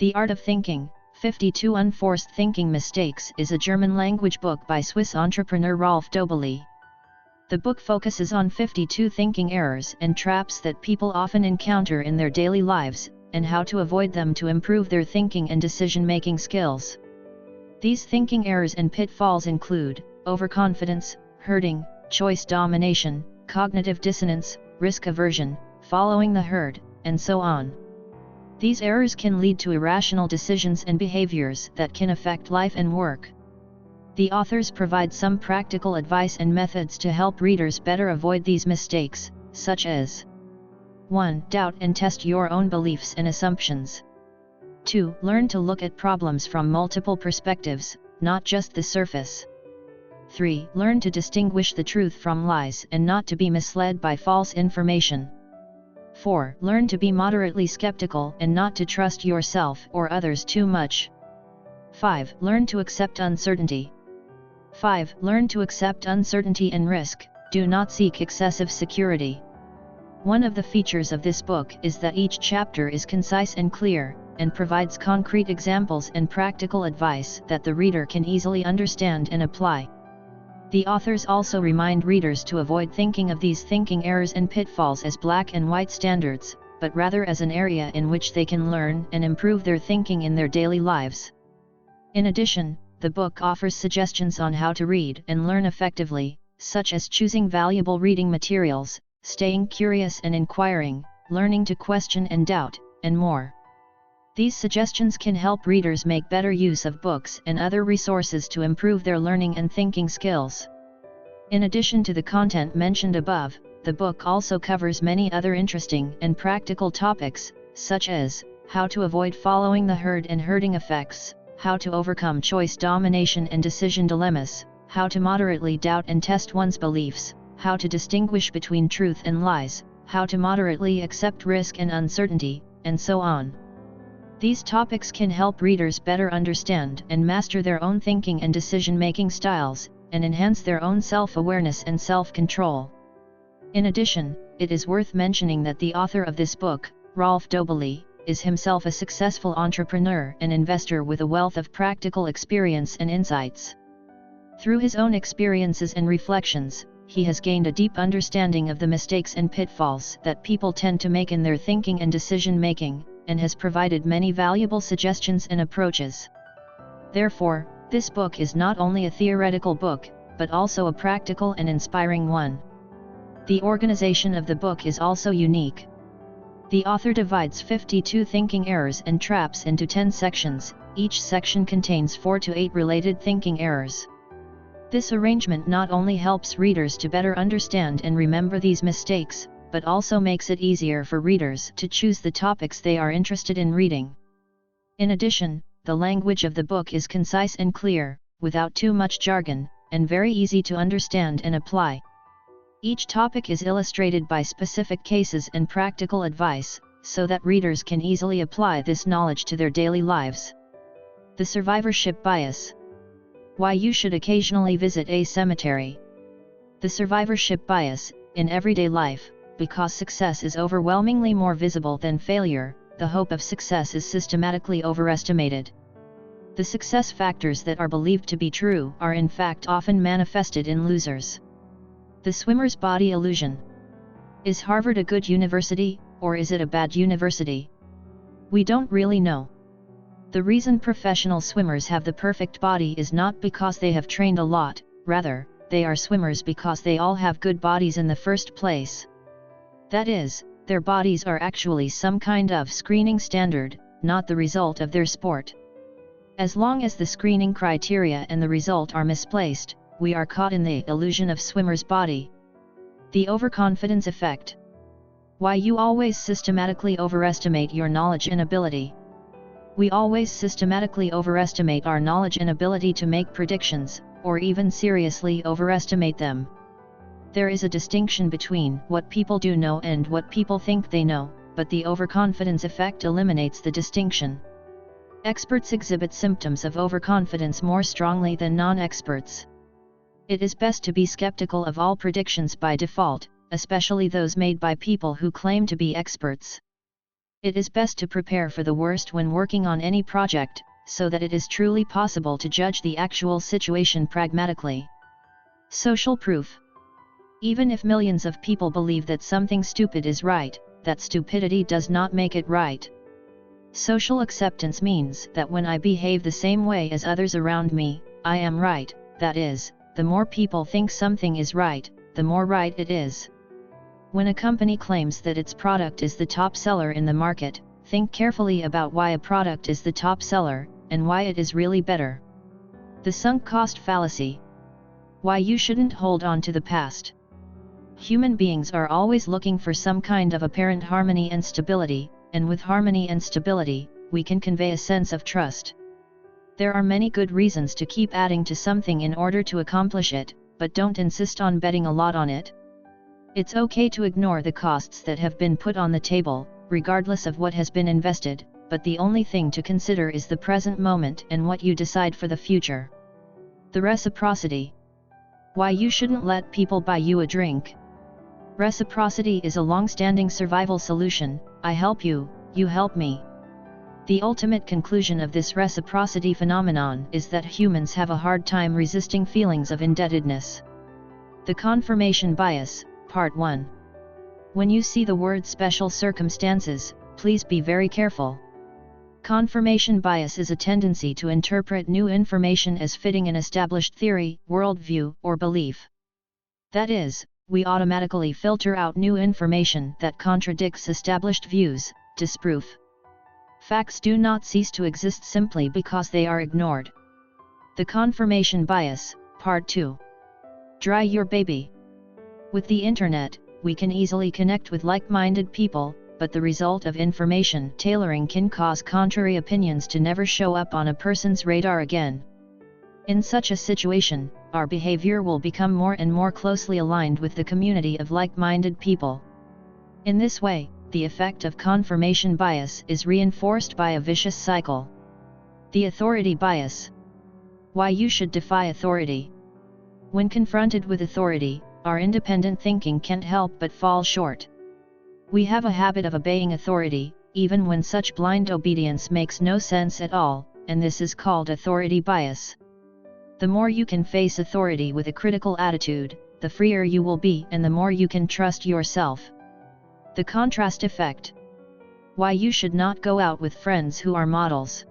The Art of Thinking, 52 Unforced Thinking Mistakes is a German language book by Swiss entrepreneur Rolf Dobelli. The book focuses on 52 thinking errors and traps that people often encounter in their daily lives, and how to avoid them to improve their thinking and decision-making skills. These thinking errors and pitfalls include overconfidence, herding, choice domination, cognitive dissonance, risk aversion, following the herd, and so on. These errors can lead to irrational decisions and behaviors that can affect life and work. The authors provide some practical advice and methods to help readers better avoid these mistakes, such as 1. Doubt and test your own beliefs and assumptions. 2. Learn to look at problems from multiple perspectives, not just the surface. 3. Learn to distinguish the truth from lies and not to be misled by false information. 4. Learn to be moderately skeptical and not to trust yourself or others too much. 5. Learn to accept uncertainty. 5. Learn to accept uncertainty and risk, do not seek excessive security. One of the features of this book is that each chapter is concise and clear, and provides concrete examples and practical advice that the reader can easily understand and apply. The authors also remind readers to avoid thinking of these thinking errors and pitfalls as black and white standards, but rather as an area in which they can learn and improve their thinking in their daily lives. In addition, the book offers suggestions on how to read and learn effectively, such as choosing valuable reading materials, staying curious and inquiring, learning to question and doubt, and more. These suggestions can help readers make better use of books and other resources to improve their learning and thinking skills. In addition to the content mentioned above, the book also covers many other interesting and practical topics, such as how to avoid following the herd and herding effects, how to overcome choice domination and decision dilemmas, how to moderately doubt and test one's beliefs, how to distinguish between truth and lies, how to moderately accept risk and uncertainty, and so on. These topics can help readers better understand and master their own thinking and decision-making styles, and enhance their own self-awareness and self-control. In addition, it is worth mentioning that the author of this book, Rolf Dobelli, is himself a successful entrepreneur and investor with a wealth of practical experience and insights. Through his own experiences and reflections, he has gained a deep understanding of the mistakes and pitfalls that people tend to make in their thinking and decision-making, and has provided many valuable suggestions and approaches. Therefore, this book is not only a theoretical book, but also a practical and inspiring one. The organization of the book is also unique. The author divides 52 thinking errors and traps into 10 sections, each section contains 4 to 8 related thinking errors. This arrangement not only helps readers to better understand and remember these mistakes, but also makes it easier for readers to choose the topics they are interested in reading. In addition, the language of the book is concise and clear, without too much jargon, and very easy to understand and apply. Each topic is illustrated by specific cases and practical advice, so that readers can easily apply this knowledge to their daily lives. The survivorship bias. Why you should occasionally visit a cemetery. The survivorship bias, in everyday life. Because success is overwhelmingly more visible than failure, the hope of success is systematically overestimated. The success factors that are believed to be true are in fact often manifested in losers. The swimmer's body illusion. Is Harvard a good university, or is it a bad university? We don't really know. The reason professional swimmers have the perfect body is not because they have trained a lot, rather, they are swimmers because they all have good bodies in the first place. That is, their bodies are actually some kind of screening standard, not the result of their sport. As long as the screening criteria and the result are misplaced, we are caught in the illusion of swimmer's body. The overconfidence effect. Why you always systematically overestimate your knowledge and ability. We always systematically overestimate our knowledge and ability to make predictions, or even seriously overestimate them. There is a distinction between what people do know and what people think they know, but the overconfidence effect eliminates the distinction. Experts exhibit symptoms of overconfidence more strongly than non-experts. It is best to be skeptical of all predictions by default, especially those made by people who claim to be experts. It is best to prepare for the worst when working on any project, so that it is truly possible to judge the actual situation pragmatically. Social proof. Even if millions of people believe that something stupid is right, that stupidity does not make it right. Social acceptance means that when I behave the same way as others around me, I am right. That is, the more people think something is right, the more right it is. When a company claims that its product is the top seller in the market, think carefully about why a product is the top seller, and why it is really better. The sunk cost fallacy. Why you shouldn't hold on to the past. Human beings are always looking for some kind of apparent harmony and stability, and with harmony and stability, we can convey a sense of trust. There are many good reasons to keep adding to something in order to accomplish it, but don't insist on betting a lot on it. It's okay to ignore the costs that have been put on the table, regardless of what has been invested, but the only thing to consider is the present moment and what you decide for the future. The reciprocity. Why you shouldn't let people buy you a drink. Reciprocity is a long-standing survival solution. I help you, you help me. The ultimate conclusion of this reciprocity phenomenon is that humans have a hard time resisting feelings of indebtedness. The confirmation bias, Part 1. When you see the word special circumstances, please be very careful. Confirmation bias is a tendency to interpret new information as fitting an established theory, worldview, or belief. That is, we automatically filter out new information that contradicts established views. Disproof. Facts do not cease to exist simply because they are ignored. The confirmation bias, Part 2. Dry your baby. With the internet, we can easily connect with like-minded people, but the result of information tailoring can cause contrary opinions to never show up on a person's radar again. In such a situation, our behavior will become more and more closely aligned with the community of like-minded people. In this way, the effect of confirmation bias is reinforced by a vicious cycle. The authority bias. Why you should defy authority. When confronted with authority, our independent thinking can't help but fall short. We have a habit of obeying authority, even when such blind obedience makes no sense at all, and this is called authority bias. The more you can face authority with a critical attitude, the freer you will be and the more you can trust yourself. The contrast effect. Why you should not go out with friends who are models.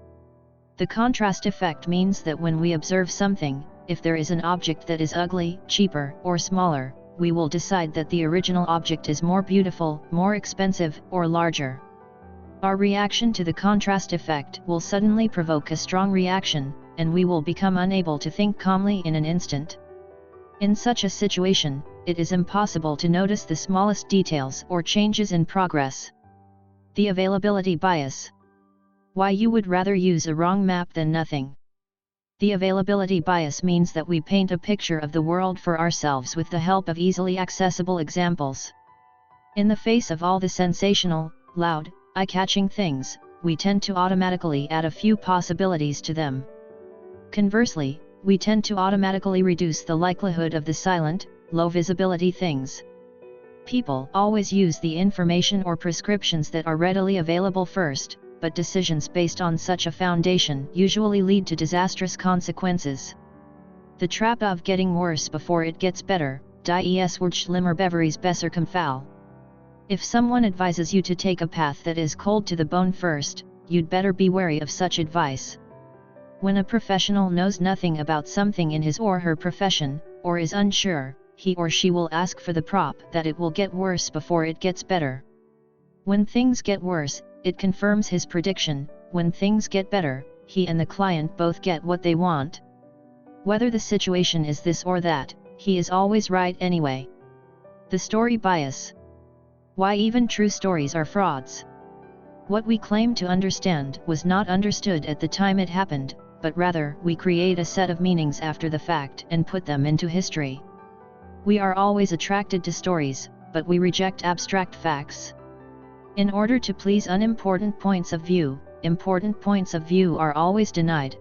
The contrast effect means that when we observe something, if there is an object that is ugly, cheaper, or smaller, we will decide that the original object is more beautiful, more expensive, or larger. Our reaction to the contrast effect will suddenly provoke a strong reaction, and we will become unable to think calmly in an instant. In such a situation, it is impossible to notice the smallest details or changes in progress. The availability bias. Why you would rather use a wrong map than nothing. The availability bias means that we paint a picture of the world for ourselves with the help of easily accessible examples. In the face of all the sensational, loud, eye-catching things, we tend to automatically add a few possibilities to them. Conversely, we tend to automatically reduce the likelihood of the silent, low-visibility things. People always use the information or prescriptions that are readily available first, but decisions based on such a foundation usually lead to disastrous consequences. The trap of getting worse before it gets better, die wordt schlimmer beveries besser kan fall. If someone advises you to take a path that is cold to the bone first, you'd better be wary of such advice. When a professional knows nothing about something in his or her profession, or is unsure, he or she will ask for the prop that it will get worse before it gets better. When things get worse, it confirms his prediction. When things get better, he and the client both get what they want. Whether the situation is this or that, he is always right anyway. The story bias. Why even true stories are frauds. What we claim to understand was not understood at the time it happened, but rather we create a set of meanings after the fact and put them into history. We are always attracted to stories, but we reject abstract facts. In order to please unimportant points of view, important points of view are always denied.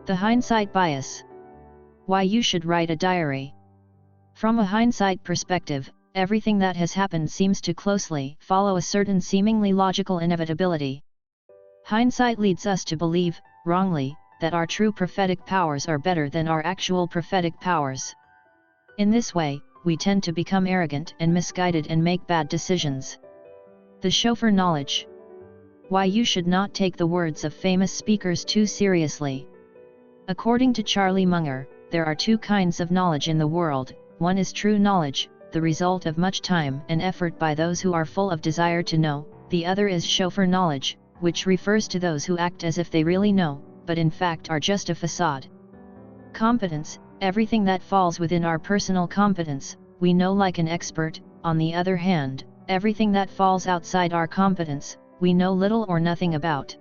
The hindsight bias. Why you should write a diary. From a hindsight perspective, everything that has happened seems to closely follow a certain seemingly logical inevitability. Hindsight leads us to believe, wrongly, that our true prophetic powers are better than our actual prophetic powers. In this way, we tend to become arrogant and misguided and make bad decisions. The chauffeur knowledge. Why you should not take the words of famous speakers too seriously. According to Charlie Munger, there are two kinds of knowledge in the world. One is true knowledge, the result of much time and effort by those who are full of desire to know. The other is chauffeur knowledge, which refers to those who act as if they really know, but in fact are just a facade. Competence, everything that falls within our personal competence, we know like an expert. On the other hand, everything that falls outside our competence, we know little or nothing about.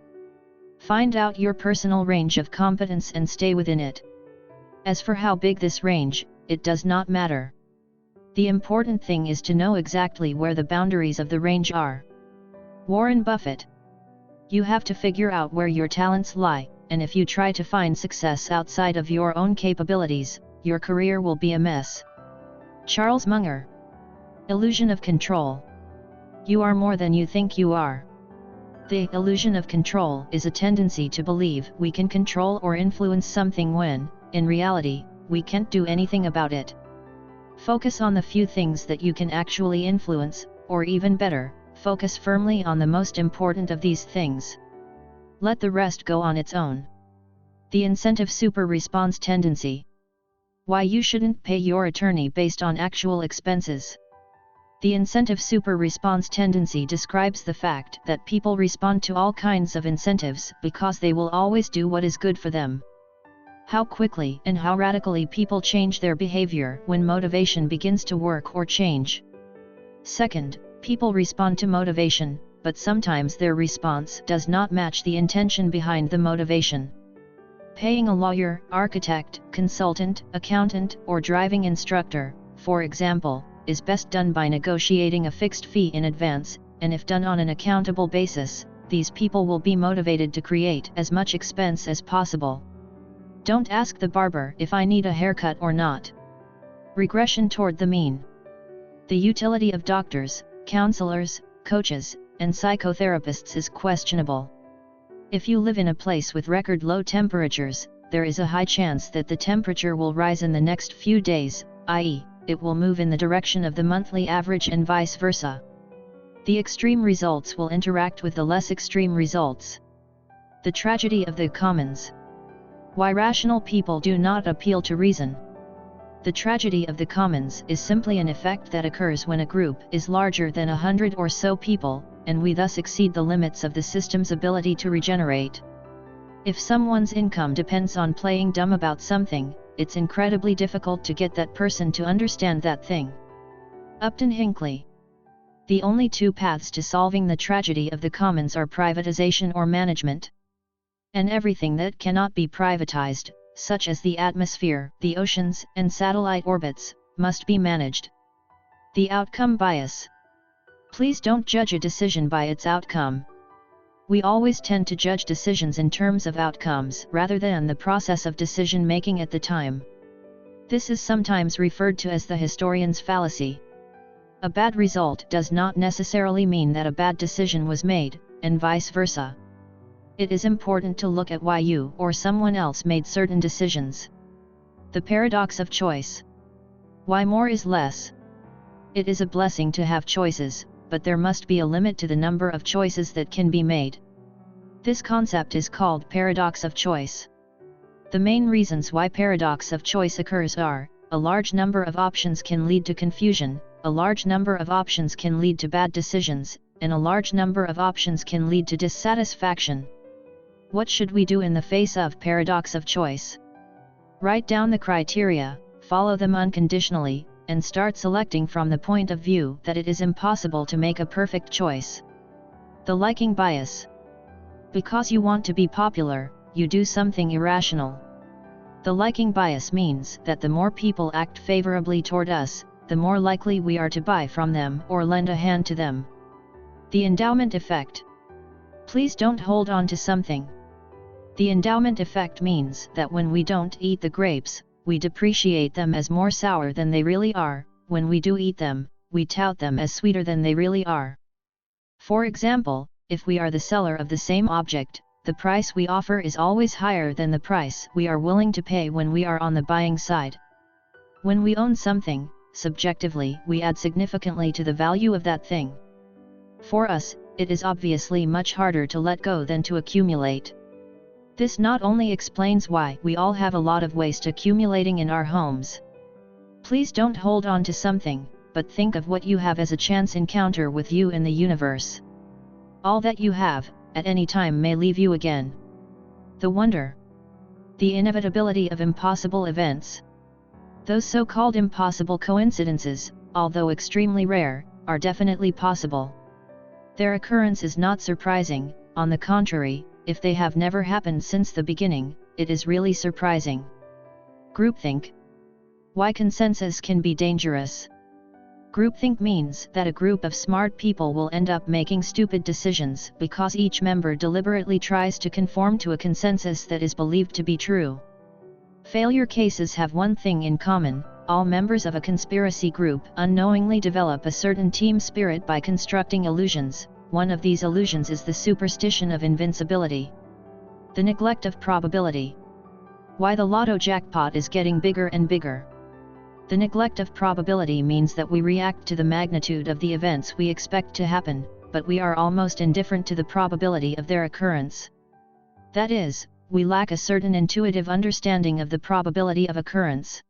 Find out your personal range of competence and stay within it. As for how big this range, it does not matter. The important thing is to know exactly where the boundaries of the range are. Warren Buffett. You have to figure out where your talents lie, and if you try to find success outside of your own capabilities, your career will be a mess. Charles Munger. Illusion of control. You are more than you think you are. The illusion of control is a tendency to believe we can control or influence something when, in reality, we can't do anything about it. Focus on the few things that you can actually influence, or even better, focus firmly on the most important of these things. Let the rest go on its own. The incentive super response tendency. Why you shouldn't pay your attorney based on actual expenses. The incentive super response tendency describes the fact that people respond to all kinds of incentives because they will always do what is good for them. How quickly and how radically people change their behavior when motivation begins to work or change. Second, people respond to motivation, but sometimes their response does not match the intention behind the motivation. Paying a lawyer, architect, consultant, accountant, or driving instructor, for example, is best done by negotiating a fixed fee in advance, and if done on an accountable basis, these people will be motivated to create as much expense as possible. Don't ask the barber if I need a haircut or not. Regression toward the mean. The utility of doctors, counselors, coaches, and psychotherapists is questionable. If you live in a place with record low temperatures, there is a high chance that the temperature will rise in the next few days, i.e., it will move in the direction of the monthly average and vice versa. The extreme results will interact with the less extreme results. The tragedy of the commons. Why rational people do not appeal to reason. The tragedy of the commons is simply an effect that occurs when a group is larger than 100 or so people, and we thus exceed the limits of the system's ability to regenerate. If someone's income depends on playing dumb about something, it's incredibly difficult to get that person to understand that thing. Upton Hinckley. The only two paths to solving the tragedy of the commons are privatization or management. And everything that cannot be privatized, such as the atmosphere, the oceans, and satellite orbits, must be managed. The outcome bias. Please don't judge a decision by its outcome. We always tend to judge decisions in terms of outcomes rather than the process of decision-making at the time. This is sometimes referred to as the historian's fallacy. A bad result does not necessarily mean that a bad decision was made, and vice versa. It is important to look at why you or someone else made certain decisions. The paradox of choice. Why more is less? It is a blessing to have choices, but there must be a limit to the number of choices that can be made. This concept is called paradox of choice. The main reasons why paradox of choice occurs are, a large number of options can lead to confusion, a large number of options can lead to bad decisions, and a large number of options can lead to dissatisfaction. What should we do in the face of paradox of choice? Write down the criteria, follow them unconditionally, and start selecting from the point of view that it is impossible to make a perfect choice. The liking bias. Because you want to be popular, you do something irrational. The liking bias means that the more people act favorably toward us, the more likely we are to buy from them or lend a hand to them. The endowment effect. Please don't hold on to something. The endowment effect means that when we don't eat the grapes, we depreciate them as more sour than they really are. When we do eat them, we tout them as sweeter than they really are. For example, if we are the seller of the same object, the price we offer is always higher than the price we are willing to pay when we are on the buying side. When we own something, subjectively we add significantly to the value of that thing. For us, it is obviously much harder to let go than to accumulate. This not only explains why we all have a lot of waste accumulating in our homes. Please don't hold on to something, but think of what you have as a chance encounter with you in the universe. All that you have, at any time, may leave you again. The wonder. The inevitability of impossible events. Those so-called impossible coincidences, although extremely rare, are definitely possible. Their occurrence is not surprising, on the contrary, if they have never happened since the beginning, it is really surprising. Groupthink. Why consensus can be dangerous. Groupthink means that a group of smart people will end up making stupid decisions because each member deliberately tries to conform to a consensus that is believed to be true. Failure cases have one thing in common: all members of a conspiracy group unknowingly develop a certain team spirit by constructing illusions. One of these illusions is the superstition of invincibility. The neglect of probability. Why the lotto jackpot is getting bigger and bigger. The neglect of probability means that we react to the magnitude of the events we expect to happen, but we are almost indifferent to the probability of their occurrence. That is, we lack a certain intuitive understanding of the probability of occurrence.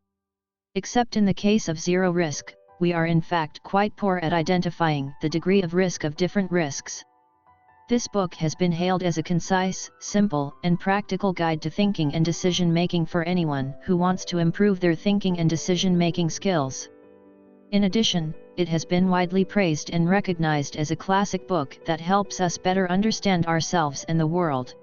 Except in the case of zero risk, we are in fact quite poor at identifying the degree of risk of different risks. This book has been hailed as a concise, simple, and practical guide to thinking and decision-making for anyone who wants to improve their thinking and decision-making skills. In addition, it has been widely praised and recognized as a classic book that helps us better understand ourselves and the world.